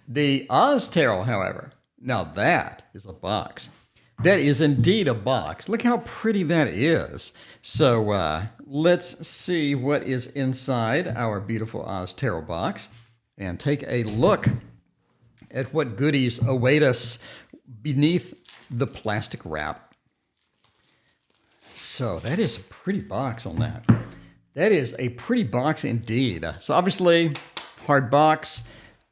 The Oz Tarot, however, now that is a box. That is indeed a box. Look how pretty that is. So let's see what is inside our beautiful Oz Tarot box and take a look at what goodies await us beneath the plastic wrap. So that is a pretty box on that. That is a pretty box indeed. So obviously, hard box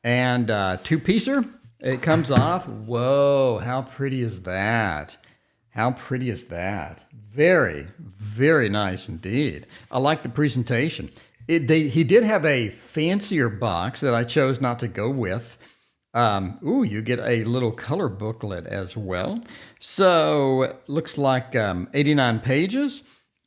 and two-piecer. It comes off. Whoa, how pretty is that? How pretty is that? Very, very nice indeed. I like the presentation. He did have a fancier box that I chose not to go with. You get a little color booklet as well. So looks like 89 pages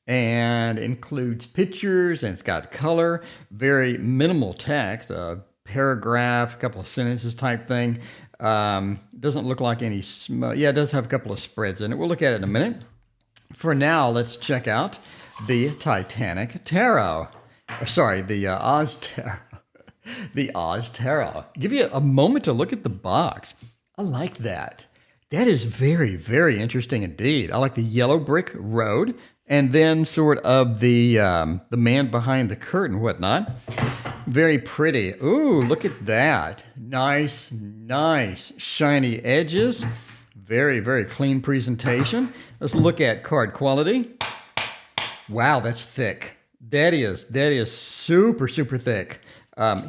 and includes pictures, and it's got color, very minimal text, a paragraph, a couple of sentences type thing. Doesn't look like any yeah, it does have a couple of spreads in it. We'll look at it in a minute. For now, let's check out the Titanic Tarot. Sorry, the Oz Tarot. The Oz Tarot. Give you a moment to look at the box. I like that. That is very, very interesting indeed. I like the yellow brick road, and then sort of the man behind the curtain, whatnot. Very pretty. Ooh, look at that. Nice, nice shiny edges. Very, very clean presentation. Let's look at card quality. Wow, that's thick. That is super, super thick.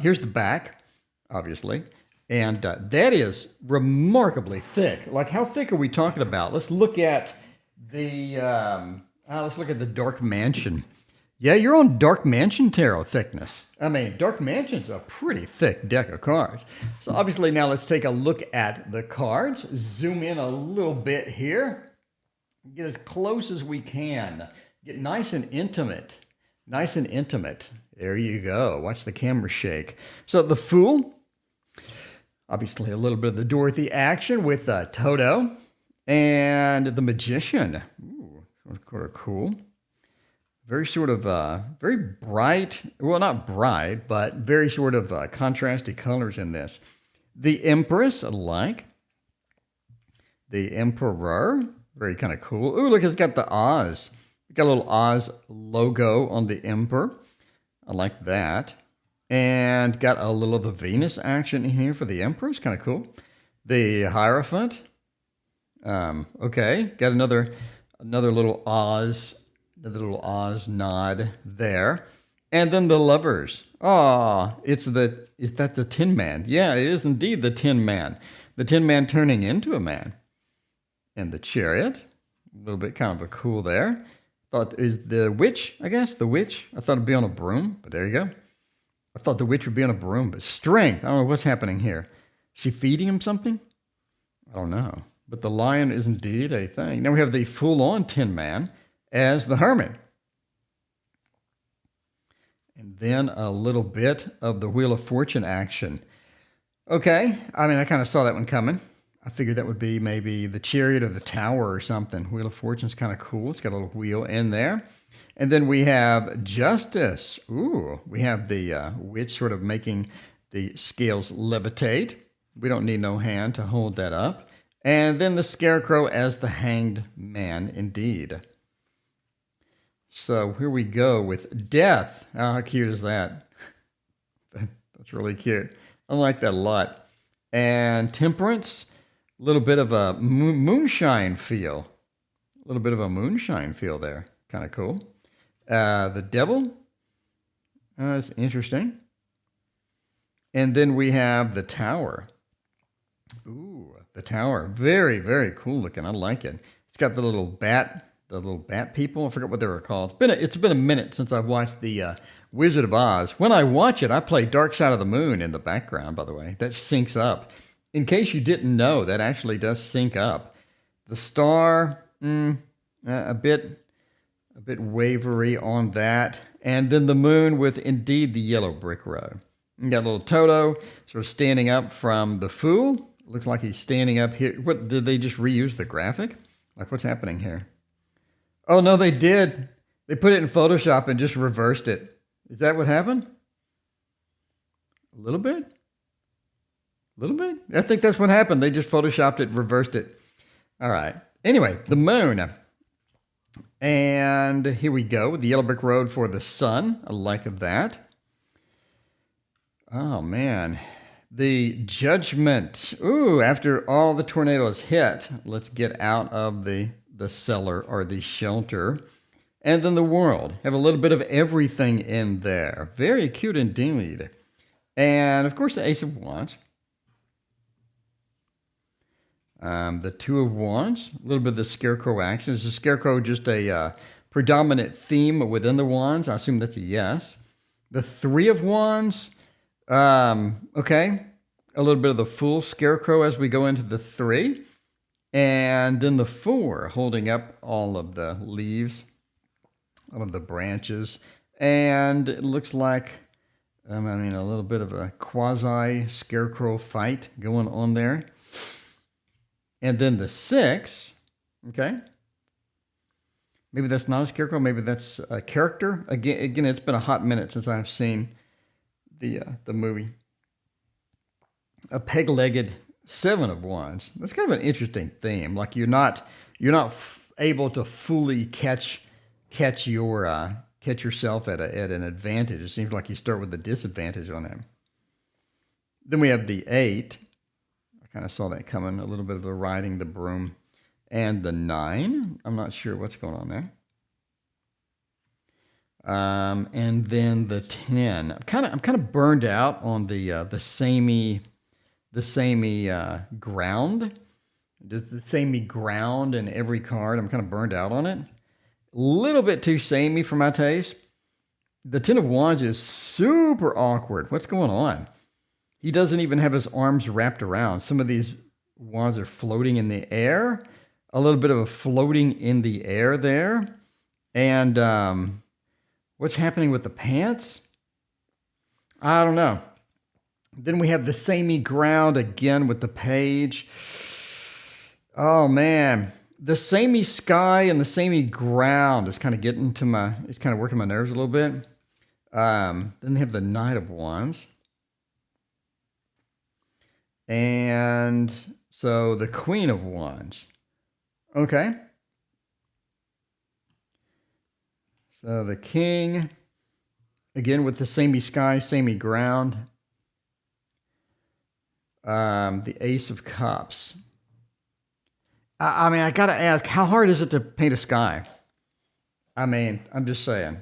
Here's the back, obviously. And that is remarkably thick. Like, how thick are we talking about? Let's look at the Dark Mansion. Yeah, you're on Dark Mansion Tarot thickness. I mean, Dark Mansion's a pretty thick deck of cards. So obviously now let's take a look at the cards. Zoom in a little bit here. Get as close as we can. Get nice and intimate. Nice and intimate. There you go. Watch the camera shake. So the Fool. Obviously a little bit of the Dorothy action with Toto. And the Magician. Ooh, sort of cool. Very sort of, very bright, well, not bright, but very sort of contrasty colors in this. The Empress, I like. The Emperor, very kind of cool. Ooh, look, it's got the Oz. It's got a little Oz logo on the Emperor. I like that. And got a little of the Venus action in here for the Emperor. It's kind of cool. The Hierophant. Okay, got another little Oz. Another little Oz nod there. And then the Lovers. Oh, is that the Tin Man? Yeah, it is indeed the Tin Man. The Tin Man turning into a man. And the Chariot. A little bit kind of a cool there. Thought is the Witch, I guess. The Witch. I thought it'd be on a broom, but there you go. I thought the Witch would be on a broom, but Strength. I don't know what's happening here. Is she feeding him something? I don't know. But the Lion is indeed a thing. Now we have the full-on Tin Man as the Hermit. And then a little bit of the Wheel of Fortune action. Okay, I mean, I kind of saw that one coming. I figured that would be maybe the Chariot or the Tower or something. Wheel of Fortune's kind of cool. It's got a little wheel in there. And then we have Justice. Ooh, we have the Witch sort of making the scales levitate. We don't need no hand to hold that up. And then the Scarecrow as the Hanged Man, indeed. So here we go with Death. Oh, how cute is that? That's really cute. I like that a lot. And Temperance, a little bit of a moonshine feel. A little bit of a moonshine feel there. Kind of cool. The Devil. That's interesting. And then we have the Tower. Ooh, the Tower. Very, very cool looking. I like it. It's got the little bat people. I forgot what they were called. It's been a minute since I've watched the Wizard of Oz. When I watch it, I play Dark Side of the Moon in the background, by the way. That syncs up. In case you didn't know, that actually does sync up. The Star, a bit wavery on that. And then the Moon with indeed the yellow brick road. You got a little Toto sort of standing up from the Fool. Looks like he's standing up here. What, did they just reuse the graphic? Like, what's happening here? Oh, no, they did. They put it in Photoshop and just reversed it. Is that what happened? A little bit? A little bit. I think that's what happened. They just photoshopped it, reversed it. All right. Anyway, the moon. And here we go with the yellow brick road for the sun. I like that. Oh, man. The judgment. Ooh, after all the tornadoes hit, let's get out of the cellar or the shelter. And then the world. Have a little bit of everything in there. Very cute indeed. And, of course, the Ace of Wands. The Two of Wands. A little bit of the Scarecrow action. Is the Scarecrow just a predominant theme within the Wands? I assume that's a yes. The Three of Wands. Okay. A little bit of the Fool Scarecrow as we go into the 3. And then the 4, holding up all of the leaves, all of the branches. And it looks like, a little bit of a quasi-Scarecrow fight going on there. And then the 6, okay. Maybe that's not a Scarecrow. Maybe that's a character. Again, it's been a hot minute since I've seen the movie. A peg-legged 7 of Wands. That's kind of an interesting theme. Like you're not able to fully catch yourself at an advantage. It seems like you start with a disadvantage on him. Then we have the 8. I kind of saw that coming. A little bit of the riding the broom, and the 9. I'm not sure what's going on there. And then the 10. I'm kind of burned out on the samey ground. Just the samey ground in every card. I'm kind of burned out on it. A little bit too samey for my taste. The 10 of Wands is super awkward. What's going on? He doesn't even have his arms wrapped around. Some of these wands are floating in the air. A little bit of a floating in the air there. And what's happening with the pants? I don't know. Then we have the samey ground again with the page. Oh, man. The samey sky and the samey ground is kind of getting to it's kind of working my nerves a little bit. Then they have the Knight of Wands. And so the Queen of Wands. Okay. So the King, again with the samey sky, samey ground. The Ace of Cups. I got to ask, how hard is it to paint a sky? I'm just saying.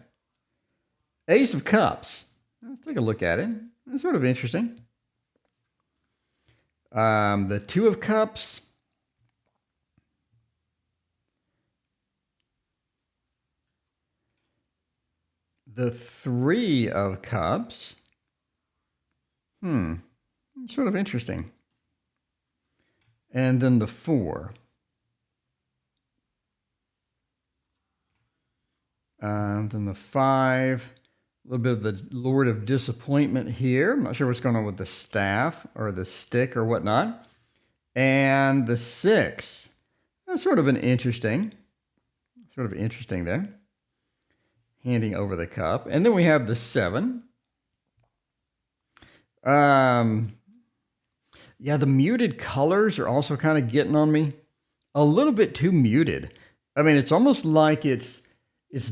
Ace of Cups. Let's take a look at it. It's sort of interesting. The Two of Cups. The Three of Cups. Sort of interesting. And then the 4. Then the 5. A little bit of the Lord of Disappointment here. I'm not sure what's going on with the staff or the stick or whatnot. And the 6. That's sort of interesting there. Handing over the cup. And then we have the 7. Yeah, the muted colors are also kind of getting on me. A little bit too muted. It's almost like it's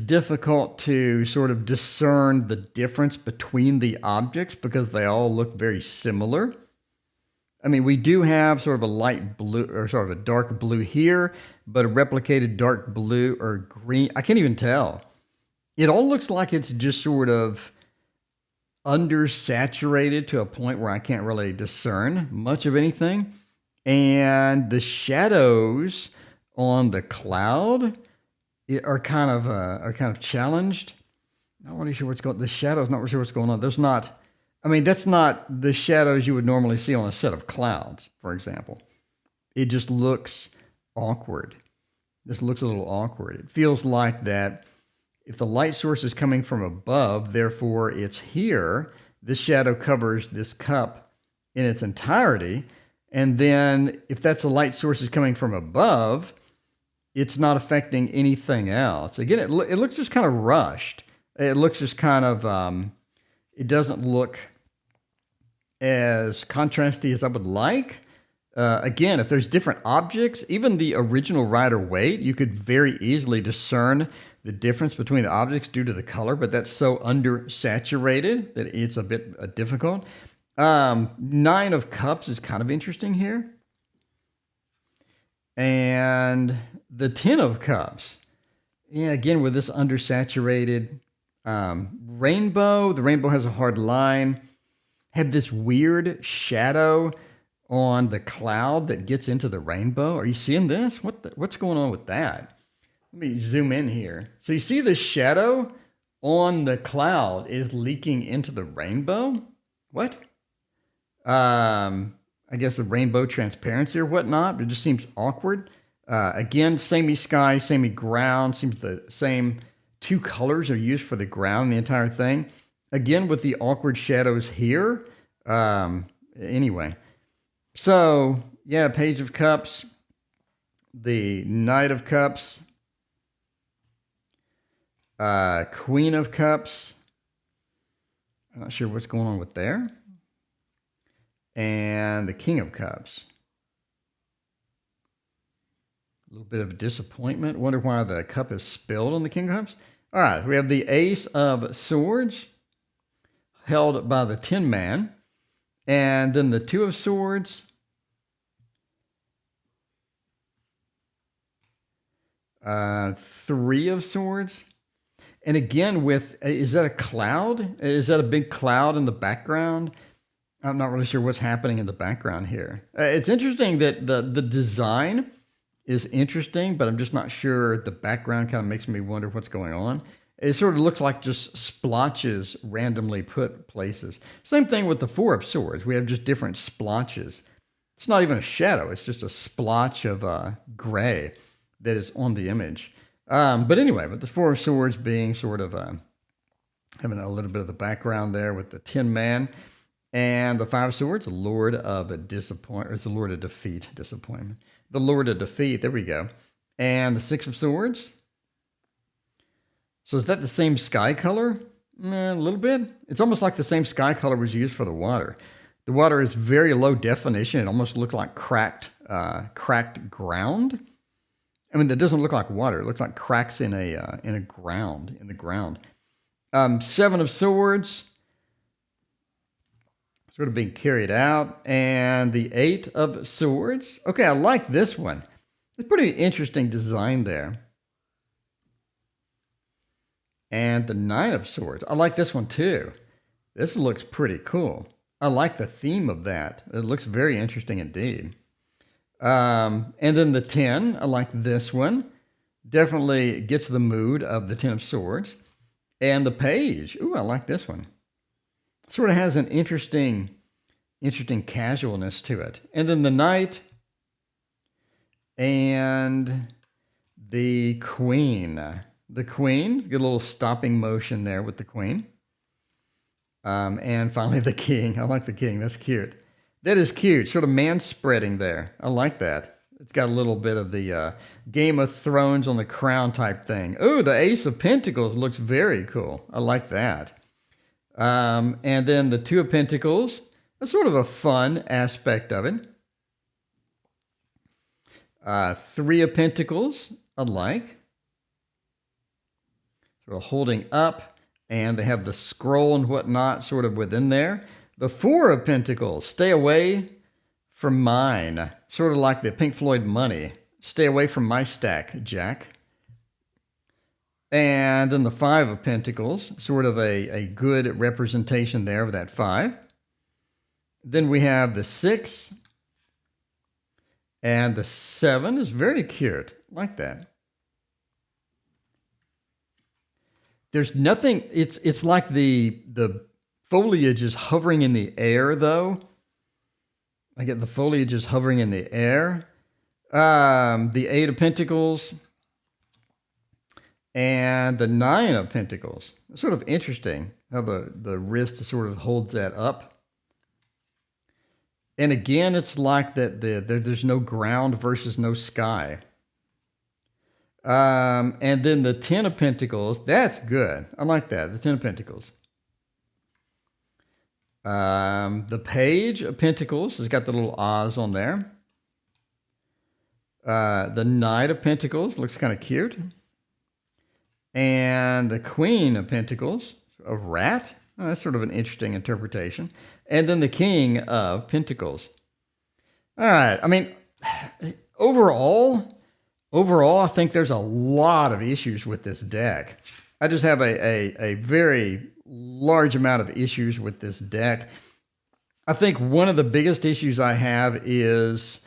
difficult to sort of discern the difference between the objects because they all look very similar. We do have sort of a light blue or sort of a dark blue here, but a replicated dark blue or green. I can't even tell. It all looks like it's just sort of undersaturated to a point where I can't really discern much of anything. And the shadows on the cloud are kind of challenged. Not really sure what's going on. The shadows, not really sure what's going on. That's not the shadows you would normally see on a set of clouds, for example. It just looks awkward. This looks a little awkward. It feels like that if the light source is coming from above, therefore it's here, this shadow covers this cup in its entirety. And then if that's a light source is coming from above, it's not affecting anything else. Again, it looks just kind of rushed. It looks just kind of, it doesn't look as contrasty as I would like. Again, if there's different objects, even the original Rider-Waite, you could very easily discern the difference between the objects due to the color, but that's so undersaturated that it's a bit difficult. Nine of Cups is kind of interesting here. And the Ten of Cups. Yeah, again, with this undersaturated rainbow, the rainbow has a hard line. Had this weird shadow on the cloud that gets into the rainbow. Are you seeing this? What's going on with that? Let me zoom in here. So you see the shadow on the cloud is leaking into the rainbow? What? I guess the rainbow transparency or whatnot. It just seems awkward. Again, samey sky, samey ground. Seems the same two colors are used for the ground, the entire thing. Again, with the awkward shadows here. Anyway. So, yeah, Page of Cups. The Knight of Cups. Queen of Cups. I'm not sure what's going on with there. And the King of Cups. A little bit of disappointment. Wonder why the cup is spilled on the King of Cups. All right, we have the Ace of Swords held by the Tin Man. And then the Two of Swords. Three of Swords. And again, is that a cloud? Is that a big cloud in the background? I'm not really sure what's happening in the background here. It's interesting that the design is interesting, but I'm just not sure. The background kind of makes me wonder what's going on. It sort of looks like just splotches randomly put places. Same thing with the Four of Swords. We have just different splotches. It's not even a shadow. It's just a splotch of gray that is on the image. But anyway, the Four of Swords being sort of having a little bit of the background there with the Tin Man. And the Five of Swords, the Lord of Disappointment, it's the Lord of Defeat, disappointment. The Lord of Defeat, there we go. And the Six of Swords. So is that the same sky color? A little bit. It's almost like the same sky color was used for the water. The water is very low definition. It almost looks like cracked ground. I mean, that doesn't look like water. It looks like cracks in the ground. Seven of Swords. Sort of being carried out. And the Eight of Swords. Okay, I like this one. It's pretty interesting design there. And the Nine of Swords. I like this one too. This looks pretty cool. I like the theme of that. It looks very interesting indeed. And then the 10. I like this one. Definitely gets the mood of the Ten of Swords. And the Page. Ooh, I like this one. Sort of has an interesting casualness to it. And then the Knight and the Queen. The Queen, get a little stopping motion there with the Queen. And finally the King. I like the King. That's cute. That is cute. Sort of man-spreading there. I like that. It's got a little bit of the Game of Thrones on the crown type thing. Ooh, the Ace of Pentacles looks very cool. I like that. And then the Two of Pentacles, that's sort of a fun aspect of it. Three of Pentacles, I like. Sort of holding up, and they have the scroll and whatnot sort of within there. The Four of Pentacles, stay away from mine. Sort of like the Pink Floyd Money. Stay away from my stack, Jack. And then the Five of Pentacles, sort of a good representation there of that 5. Then we have the 6. And the 7 is very cute. I like that. There's nothing, it's like the foliage is hovering in the air though. I get the foliage is hovering in the air. The 8 of Pentacles. And the 9 of Pentacles. It's sort of interesting how the wrist sort of holds that up. And again, it's like that there's no ground versus no sky. And then the 10 of Pentacles, that's good. I like that, the 10 of Pentacles. The Page of Pentacles has got the little Oz on there. The Knight of Pentacles looks kind of cute. And the Queen of Pentacles, a rat. Oh, that's sort of an interesting interpretation. And then the King of Pentacles. All right. I mean, overall, I think there's a lot of issues with this deck. I just have a very large amount of issues with this deck. I think one of the biggest issues I have is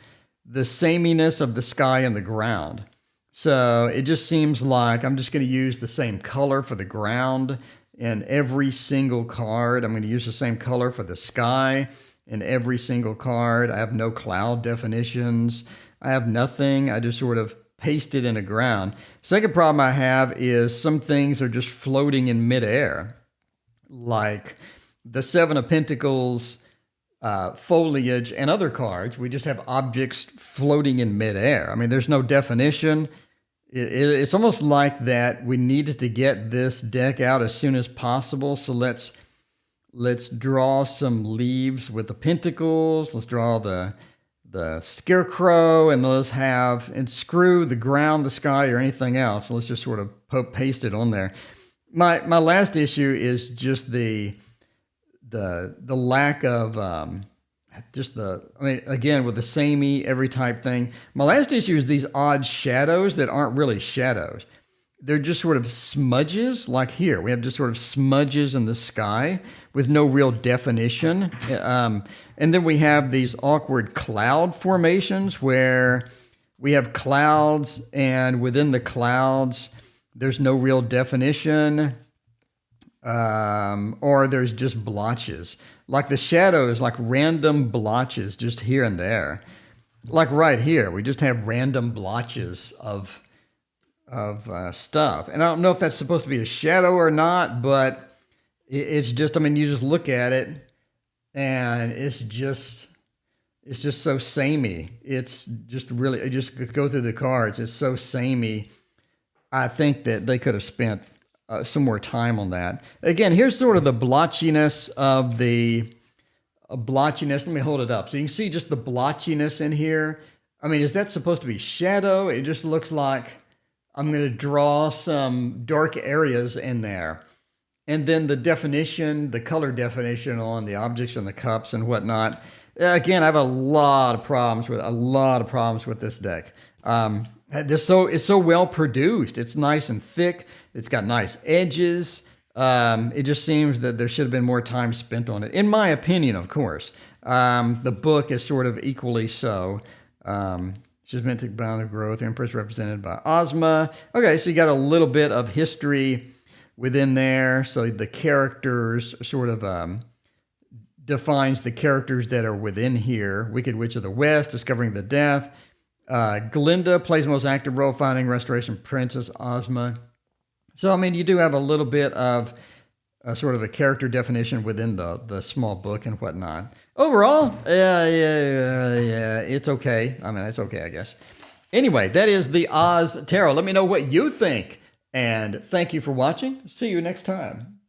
the sameness of the sky and the ground. So it just seems like I'm just going to use the same color for the ground in every single card. I'm going to use the same color for the sky in every single card. I have no cloud definitions. I have nothing. I just sort of paste it in the ground. Second problem I have is some things are just floating in midair. Like the Seven of Pentacles, foliage, and other cards. We just have objects floating in midair. I mean, there's no definition. It's almost like that we needed to get this deck out as soon as possible. So let's draw some leaves with the pentacles. Let's draw the scarecrow, and and screw the ground, the sky, or anything else. Let's just sort of paste it on there. My last issue is just the lack of again, with the samey every type thing. My last issue is these odd shadows that aren't really shadows. They're just sort of smudges, like here. We have just sort of smudges in the sky with no real definition. And then we have these awkward cloud formations where we have clouds, and within the clouds, there's no real definition, or there's just blotches. Like the shadows, like random blotches just here and there. Like right here, we just have random blotches of stuff. And I don't know if that's supposed to be a shadow or not, but it's just, I mean, you just look at it and it's just so samey. It's just really, just go through the cards. It's so samey. I think that they could have spent some more time on that. Again, here's sort of the blotchiness of the blotchiness. Let me hold it up. So you can see just the blotchiness in here. I mean, is that supposed to be shadow? It just looks like I'm going to draw some dark areas in there. And then the definition, the color definition on the objects and the cups and whatnot. Again, I have a lot of problems with this deck. It's so well produced. It's nice and thick. It's got nice edges. It just seems that there should have been more time spent on it, in my opinion, of course. The book is sort of equally so. She's meant to bound of growth. Empress represented by Ozma. Okay, so you got a little bit of history within there. So the characters sort of defines the characters that are within here. Wicked Witch of the West, discovering the death. Glinda plays most active role, finding restoration. Princess Ozma. So, I mean, you do have a little bit of sort of a character definition within the small book and whatnot. Overall, yeah, it's okay. I mean, it's okay, I guess. Anyway, that is the Oz Tarot. Let me know what you think. And thank you for watching. See you next time.